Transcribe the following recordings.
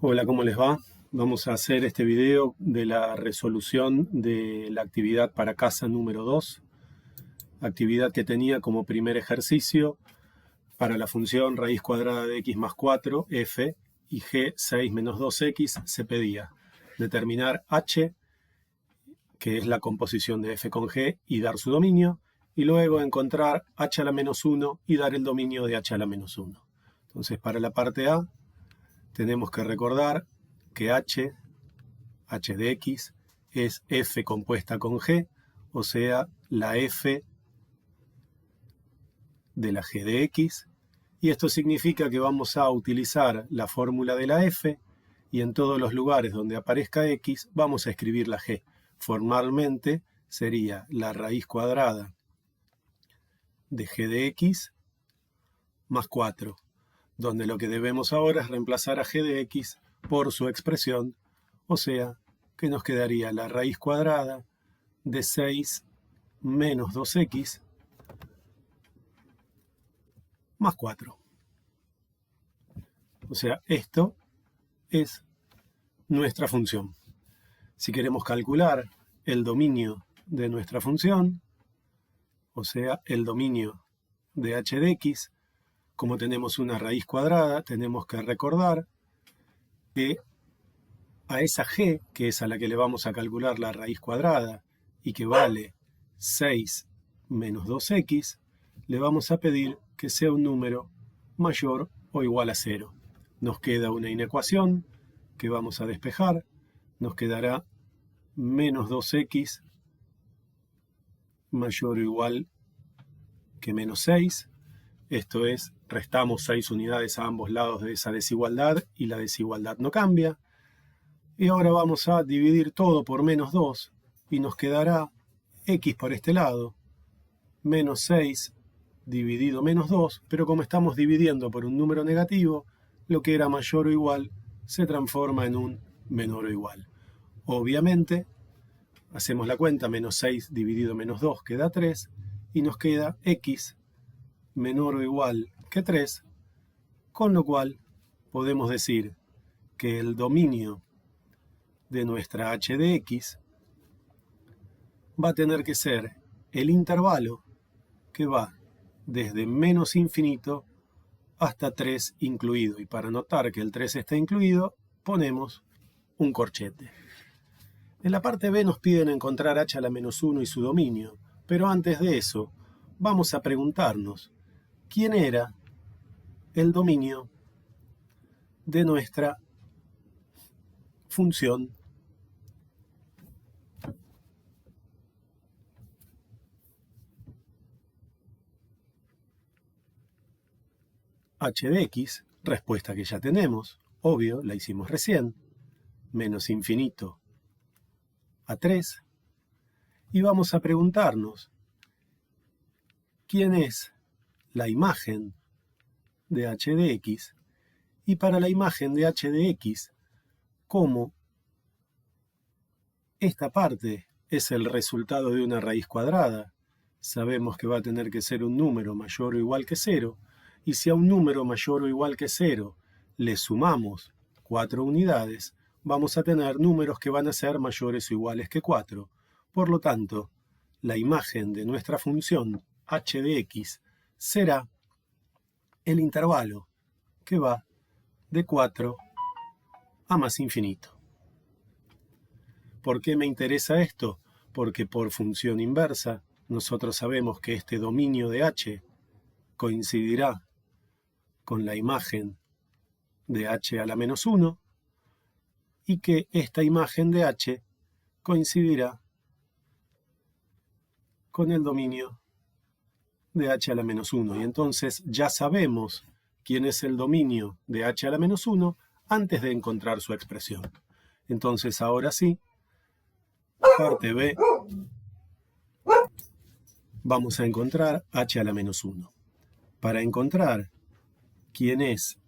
Hola, ¿cómo les va? Vamos a hacer este video de la resolución de la actividad para casa número 2, actividad que tenía como primer ejercicio para la función raíz cuadrada de x más 4, f, y g 6 menos 2x se pedía determinar h, que es la composición de f con g, y dar su dominio, y luego encontrar h a la menos 1 y dar el dominio de h a la menos 1. Entonces, para la parte A, tenemos que recordar que h de x, es f compuesta con g, o sea, la f de la g de x, y esto significa que vamos a utilizar la fórmula de la f, y en todos los lugares donde aparezca x, vamos a escribir la g. Formalmente sería la raíz cuadrada de g de x más 4, donde lo que debemos ahora es reemplazar a g de x por su expresión, o sea, que nos quedaría la raíz cuadrada de 6 menos 2x más 4. O sea, esto es nuestra función. Si queremos calcular el dominio de nuestra función, o sea, el dominio de h de x, como tenemos una raíz cuadrada, tenemos que recordar que a esa g, que es a la que le vamos a calcular la raíz cuadrada y que vale 6 menos 2x, le vamos a pedir que sea un número mayor o igual a 0. Nos queda una inecuación que vamos a despejar. Nos quedará menos 2x mayor o igual que menos 6. Esto es, restamos 6 unidades a ambos lados de esa desigualdad y la desigualdad no cambia. Y ahora vamos a dividir todo por menos 2 y nos quedará x por este lado, menos 6 dividido menos 2, pero como estamos dividiendo por un número negativo, lo que era mayor o igual se transforma en un menor o igual. Obviamente, hacemos la cuenta, menos 6 dividido menos 2 queda 3, y nos queda x menor o igual que 3, con lo cual podemos decir que el dominio de nuestra h de x va a tener que ser el intervalo que va desde menos infinito hasta 3 incluido. Y para notar que el 3 está incluido, ponemos un corchete. En la parte B nos piden encontrar h a la menos 1 y su dominio, pero antes de eso vamos a preguntarnos quién era el dominio de nuestra función h de x, respuesta que ya tenemos, obvio, la hicimos recién, menos infinito a 3, y vamos a preguntarnos quién es la imagen de h de x, y para la imagen de h de x, como esta parte es el resultado de una raíz cuadrada, sabemos que va a tener que ser un número mayor o igual que 0, y si a un número mayor o igual que 0 le sumamos 4 unidades, vamos a tener números que van a ser mayores o iguales que 4. Por lo tanto, la imagen de nuestra función h de x será el intervalo que va de 4 a más infinito. ¿Por qué me interesa esto? Porque por función inversa, nosotros sabemos que este dominio de h coincidirá con la imagen de h a la menos 1 y que esta imagen de h coincidirá con el dominio de h a la menos 1. Y entonces ya sabemos quién es el dominio de h a la menos 1 antes de encontrar su expresión. Entonces ahora sí, parte B, vamos a encontrar h a la menos 1. Para encontrar quién es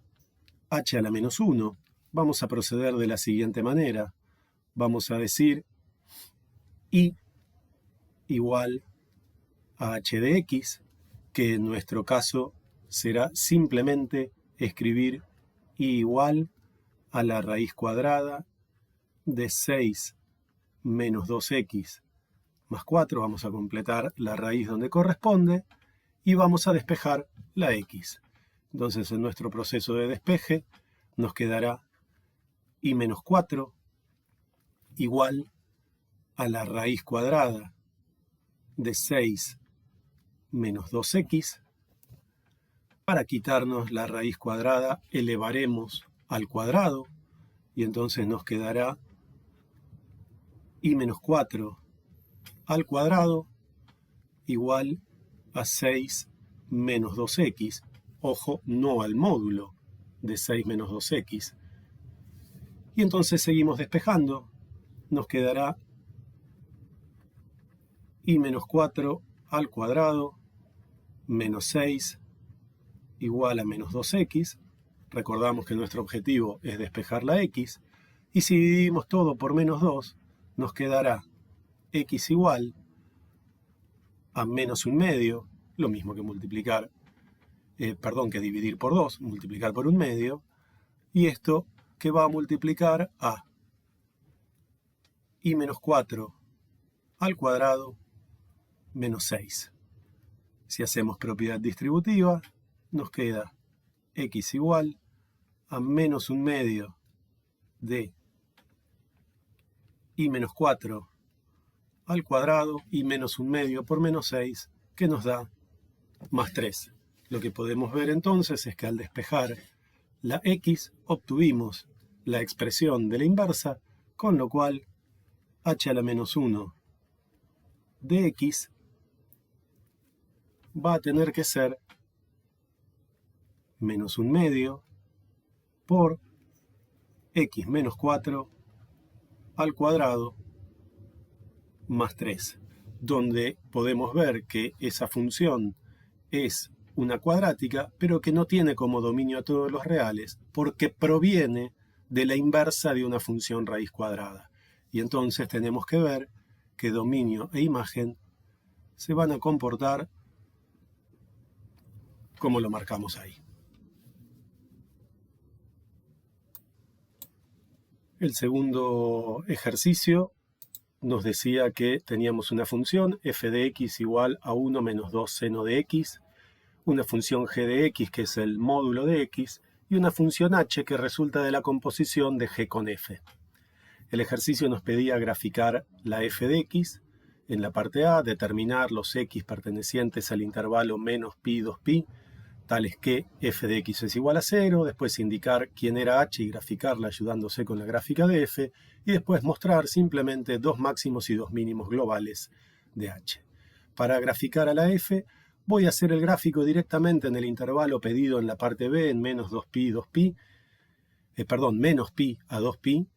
h a la menos 1, vamos a proceder de la siguiente manera. Vamos a decir y igual a h de x, que en nuestro caso será simplemente escribir y igual a la raíz cuadrada de 6 menos 2x más 4. Vamos a completar la raíz donde corresponde y vamos a despejar la x. Entonces, en nuestro proceso de despeje nos quedará y menos 4 igual a la raíz cuadrada de 6 menos 2x. Para quitarnos la raíz cuadrada, elevaremos al cuadrado y entonces nos quedará y menos 4 al cuadrado igual a 6 menos 2x. Ojo, no al módulo de 6 menos 2x. Y entonces seguimos despejando. Nos quedará y menos 4 al cuadrado menos 6 igual a menos 2x. Recordamos que nuestro objetivo es despejar la x. Y si dividimos todo por menos 2, nos quedará x igual a menos 1/2, lo mismo que que dividir por 2, multiplicar por 1/2, y esto que va a multiplicar a y menos 4 al cuadrado menos 6. Si hacemos propiedad distributiva, nos queda x igual a menos 1/2 de y menos 4 al cuadrado y menos 1/2 por menos 6, que nos da más 3. Lo que podemos ver entonces es que al despejar la x obtuvimos la expresión de la inversa, con lo cual h a la menos 1 de x va a tener que ser menos 1/2 por x menos 4 al cuadrado más 3, donde podemos ver que esa función es una cuadrática, pero que no tiene como dominio a todos los reales, porque proviene de la inversa de una función raíz cuadrada. Y entonces tenemos que ver que dominio e imagen se van a comportar como lo marcamos ahí. El segundo ejercicio nos decía que teníamos una función f de x igual a 1 menos 2 seno de x, una función g de x que es el módulo de x y una función h que resulta de la composición de g con f. El ejercicio nos pedía graficar la f de x. En la parte A, determinar los x pertenecientes al intervalo menos pi 2pi, tales que f de x es igual a 0, después indicar quién era h y graficarla ayudándose con la gráfica de f, y después mostrar simplemente dos máximos y dos mínimos globales de h. Para graficar a la f, voy a hacer el gráfico directamente en el intervalo pedido en la parte B, en menos 2pi, menos pi a 2pi,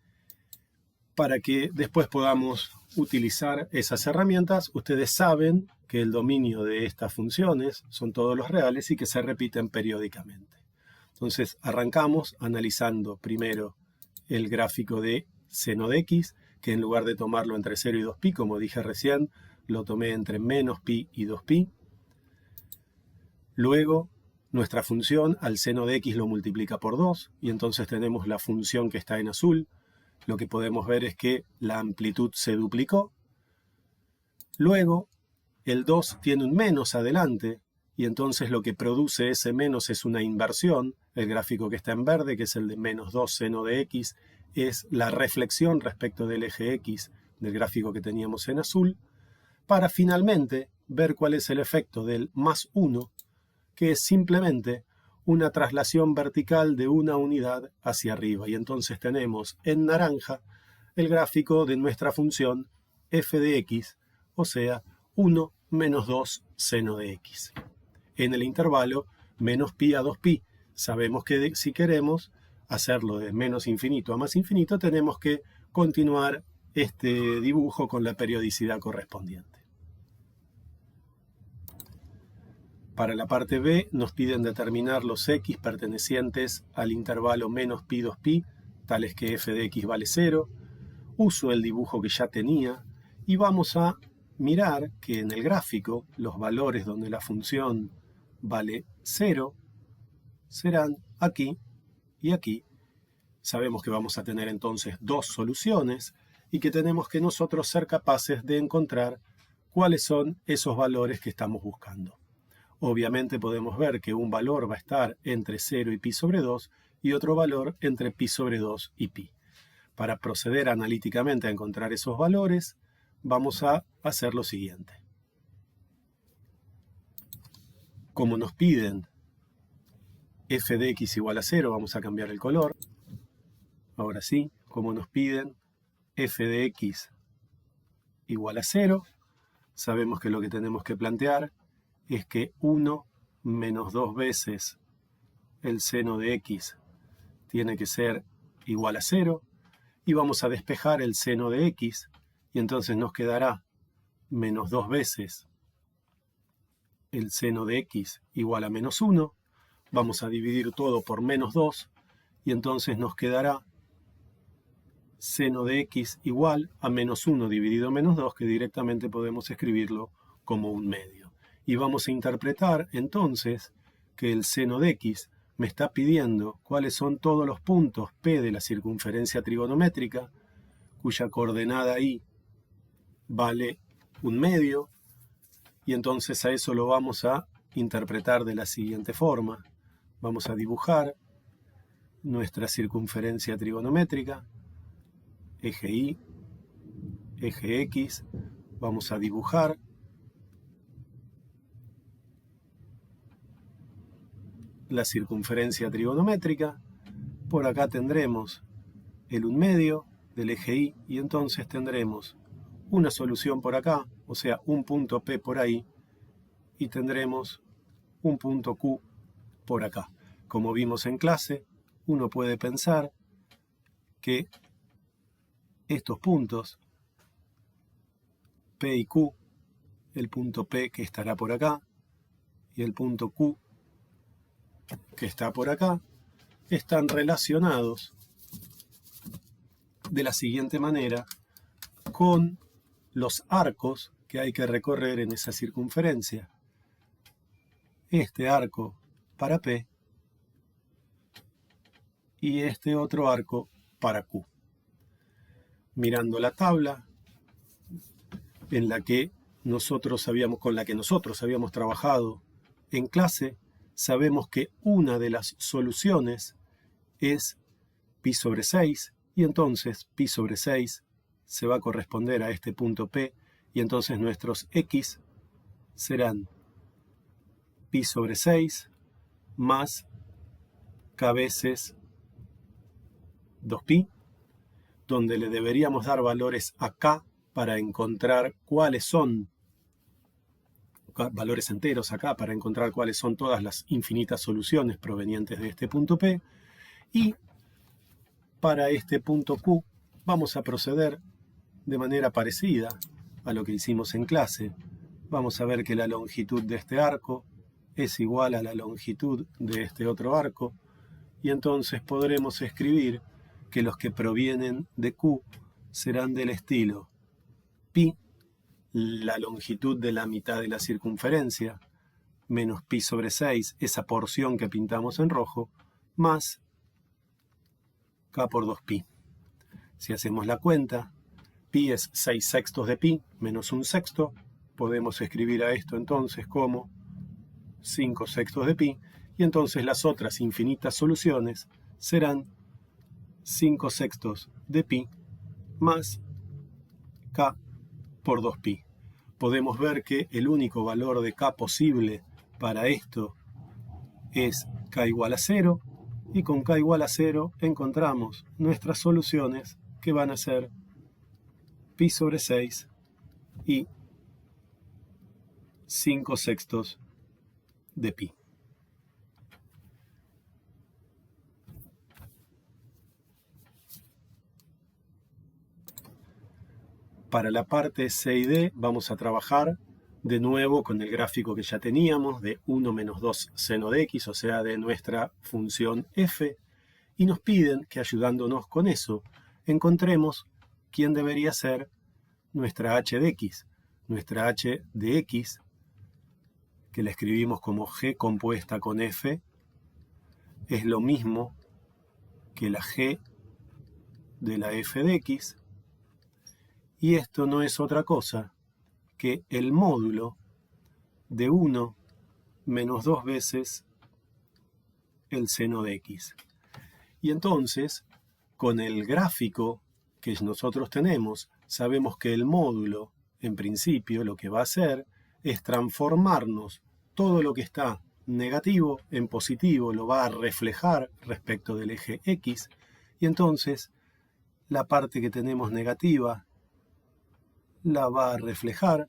para que después podamos utilizar esas herramientas. Ustedes saben que el dominio de estas funciones son todos los reales y que se repiten periódicamente. Entonces arrancamos analizando primero el gráfico de seno de x, que en lugar de tomarlo entre 0 y 2pi, como dije recién, lo tomé entre menos pi y 2pi. Luego, nuestra función al seno de x lo multiplica por 2, y entonces tenemos la función que está en azul. Lo que podemos ver es que la amplitud se duplicó. Luego, el 2 tiene un menos adelante, y entonces lo que produce ese menos es una inversión. El gráfico que está en verde, que es el de menos 2 seno de x, es la reflexión respecto del eje x del gráfico que teníamos en azul, para finalmente ver cuál es el efecto del más 1, que es simplemente una traslación vertical de una unidad hacia arriba. Y entonces tenemos en naranja el gráfico de nuestra función f de x, o sea, 1 menos 2 seno de x. En el intervalo menos pi a 2pi, sabemos que si queremos hacerlo de menos infinito a más infinito, tenemos que continuar este dibujo con la periodicidad correspondiente. Para la parte B nos piden determinar los x pertenecientes al intervalo menos pi 2pi, tales que f de x vale 0. Uso el dibujo que ya tenía y vamos a mirar que en el gráfico los valores donde la función vale 0 serán aquí y aquí, sabemos que vamos a tener entonces dos soluciones y que tenemos que nosotros ser capaces de encontrar cuáles son esos valores que estamos buscando. Obviamente podemos ver que un valor va a estar entre 0 y pi sobre 2 y otro valor entre pi sobre 2 y pi. Para proceder analíticamente a encontrar esos valores, vamos a hacer lo siguiente. Como nos piden f de x igual a 0, vamos a cambiar el color. Ahora sí, como nos piden f de x igual a 0, sabemos que lo que tenemos que plantear es que 1 menos 2 veces el seno de x tiene que ser igual a 0, y vamos a despejar el seno de x, y entonces nos quedará menos 2 veces el seno de x igual a menos 1, vamos a dividir todo por menos 2, y entonces nos quedará seno de x igual a menos 1 dividido menos 2, que directamente podemos escribirlo como un medio. Y vamos a interpretar entonces que el seno de x me está pidiendo cuáles son todos los puntos P de la circunferencia trigonométrica, cuya coordenada I vale un medio, y entonces a eso lo vamos a interpretar de la siguiente forma. Vamos a dibujar nuestra circunferencia trigonométrica, eje Y, eje X, vamos a dibujar la circunferencia trigonométrica. Por acá tendremos el 1/2 del eje Y, y entonces tendremos una solución por acá, o sea, un punto P por ahí, y tendremos un punto Q por acá. Como vimos en clase, uno puede pensar que estos puntos, P y Q, el punto P que estará por acá, y el punto Q que está por acá, están relacionados de la siguiente manera con los arcos que hay que recorrer en esa circunferencia. Este arco para P y este otro arco para Q. Mirando la tabla con la que nosotros habíamos trabajado en clase, sabemos que una de las soluciones es pi sobre 6, y entonces pi sobre 6 se va a corresponder a este punto P, y entonces nuestros x serán pi sobre 6 más k veces 2pi, donde le deberíamos dar valores a k para encontrar cuáles son, valores enteros acá, para encontrar cuáles son todas las infinitas soluciones provenientes de este punto P, y para este punto Q vamos a proceder de manera parecida a lo que hicimos en clase. Vamos a ver que la longitud de este arco es igual a la longitud de este otro arco, y entonces podremos escribir que los que provienen de Q serán del estilo pi, la longitud de la mitad de la circunferencia, menos pi sobre 6, esa porción que pintamos en rojo, más k por 2pi. Si hacemos la cuenta, pi es 6/6 de pi menos 1/6, podemos escribir a esto entonces como 5/6 de pi, y entonces las otras infinitas soluciones serán 5/6 de pi más k por 2pi. Podemos ver que el único valor de k posible para esto es k igual a 0, y con k igual a 0 encontramos nuestras soluciones, que van a ser pi sobre 6 y 5/6 de pi. Para la parte C y D vamos a trabajar de nuevo con el gráfico que ya teníamos de 1 menos 2 seno de x, o sea, de nuestra función f, y nos piden que, ayudándonos con eso, encontremos quién debería ser nuestra h de x. Nuestra h de x, que la escribimos como g compuesta con f, es lo mismo que la g de la f de x, y esto no es otra cosa que el módulo de 1 menos 2 veces el seno de x. Y entonces, con el gráfico que nosotros tenemos, sabemos que el módulo, en principio, lo que va a hacer es transformarnos todo lo que está negativo en positivo, lo va a reflejar respecto del eje x, y entonces la parte que tenemos negativa la va a reflejar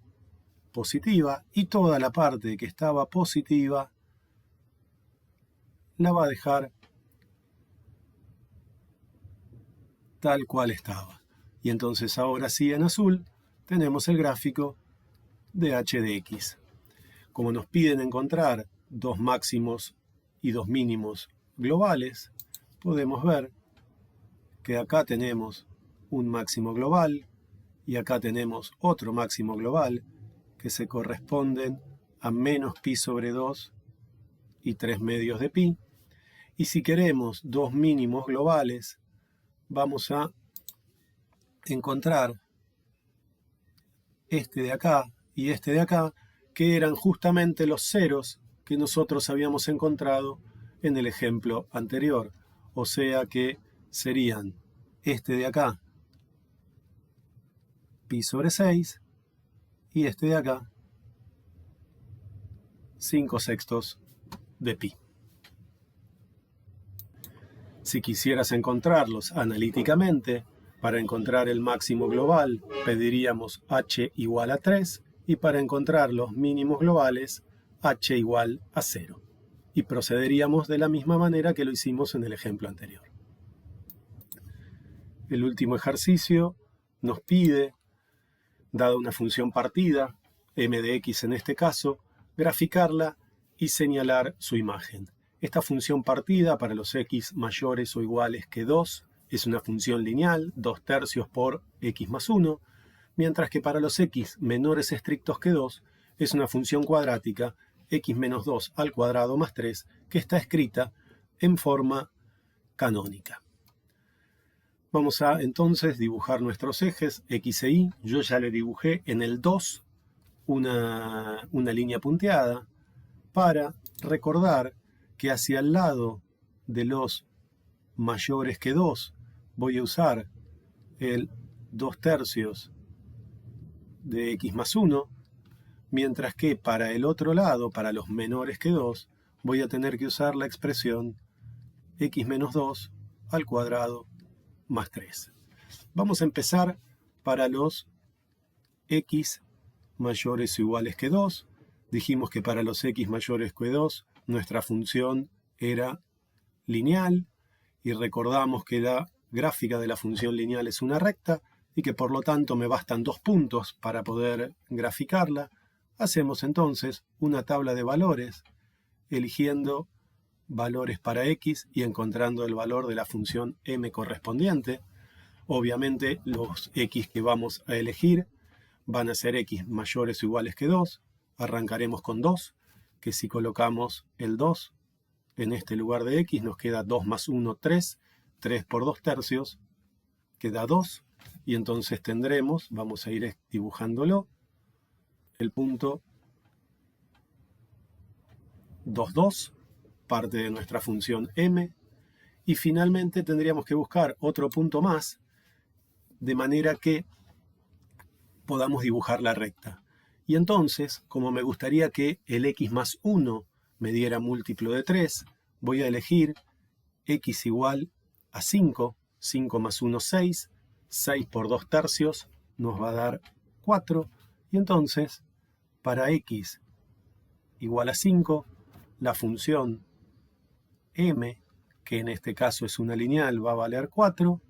positiva, y toda la parte que estaba positiva la va a dejar tal cual estaba. Y entonces ahora sí, en azul tenemos el gráfico de h de x. Como nos piden encontrar dos máximos y dos mínimos globales, podemos ver que acá tenemos un máximo global y acá tenemos otro máximo global que se corresponden a menos pi sobre 2 y 3 medios de pi. Y si queremos dos mínimos globales, vamos a encontrar este de acá y este de acá, que eran justamente los ceros que nosotros habíamos encontrado en el ejemplo anterior. O sea que serían este de acá, pi sobre 6, y este de acá, 5/6 de pi. Si quisieras encontrarlos analíticamente, para encontrar el máximo global pediríamos h igual a 3, y para encontrar los mínimos globales h igual a 0. Y procederíamos de la misma manera que lo hicimos en el ejemplo anterior. El último ejercicio nos pide, dada una función partida, m de x en este caso, graficarla y señalar su imagen. Esta función partida para los x mayores o iguales que 2 es una función lineal, 2/3 por x más 1, mientras que para los x menores estrictos que 2 es una función cuadrática, x menos 2 al cuadrado más 3, que está escrita en forma canónica. Vamos a entonces dibujar nuestros ejes x e y. Yo ya le dibujé en el 2 una línea punteada para recordar que hacia el lado de los mayores que 2 voy a usar el 2/3 de x más 1, mientras que para el otro lado, para los menores que 2, voy a tener que usar la expresión x menos 2 al cuadrado más 3. Vamos a empezar para los x mayores o iguales que 2. Dijimos que para los x mayores que 2 nuestra función era lineal, y recordamos que la gráfica de la función lineal es una recta y que por lo tanto me bastan 2 puntos para poder graficarla. Hacemos entonces una tabla de valores eligiendo valores para x y encontrando el valor de la función m correspondiente. Obviamente los x que vamos a elegir van a ser x mayores o iguales que 2. Arrancaremos con 2, que si colocamos el 2 en este lugar de x nos queda 2 más 1, 3. 3 por 2/3 queda 2. Y entonces tendremos, vamos a ir dibujándolo, el punto 2, 2, parte de nuestra función m. Y finalmente tendríamos que buscar otro punto más, de manera que podamos dibujar la recta. Y entonces, como me gustaría que el x más 1 me diera múltiplo de 3, voy a elegir x igual a 5. 5 más 1, 6. 6 por 2/3 nos va a dar 4. Y entonces, para x igual a 5, la función m, que en este caso es una lineal, va a valer 4.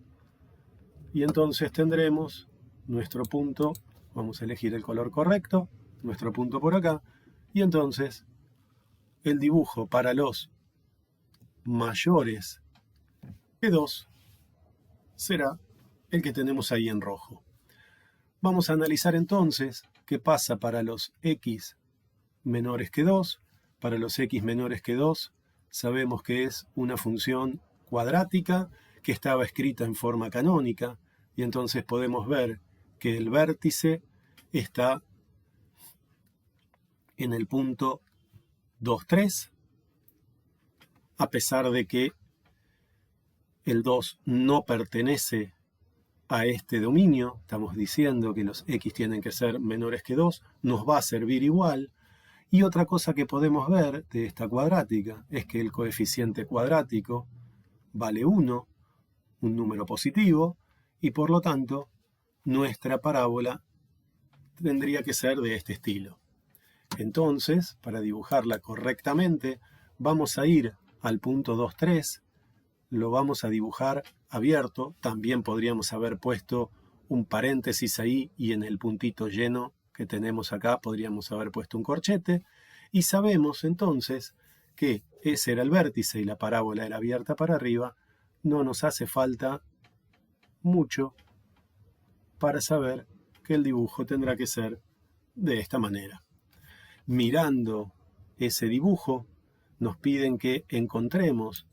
Y entonces tendremos nuestro punto, vamos a elegir el color correcto, nuestro punto por acá. Y entonces el dibujo para los mayores que 2 será el que tenemos ahí en rojo. Vamos a analizar entonces qué pasa para los x menores que 2. Para los x menores que 2 sabemos que es una función cuadrática que estaba escrita en forma canónica, y entonces podemos ver que el vértice está en el punto 2, 3, a pesar de que el 2 no pertenece a este dominio, estamos diciendo que los x tienen que ser menores que 2, nos va a servir igual. Y otra cosa que podemos ver de esta cuadrática es que el coeficiente cuadrático vale 1, un número positivo, y por lo tanto nuestra parábola tendría que ser de este estilo. Entonces, para dibujarla correctamente, vamos a ir al punto 2, 3, lo vamos a dibujar abierto, también podríamos haber puesto un paréntesis ahí y en el puntito lleno que tenemos acá podríamos haber puesto un corchete, y sabemos entonces que ese era el vértice y la parábola era abierta para arriba. No nos hace falta mucho para saber que el dibujo tendrá que ser de esta manera. Mirando ese dibujo, nos piden que encontremos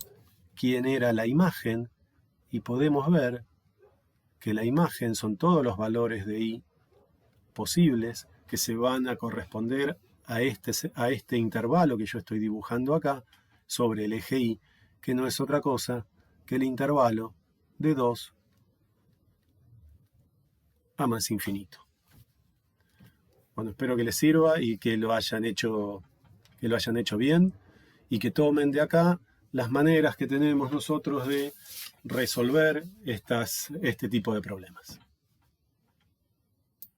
quién era la imagen y podemos ver que la imagen son todos los valores de y posibles que se van a corresponder a este intervalo que yo estoy dibujando acá sobre el eje y, que no es otra cosa que el intervalo de 2 a más infinito. Bueno, espero que les sirva y que lo hayan hecho bien y que tomen de acá las maneras que tenemos nosotros de resolver este tipo de problemas.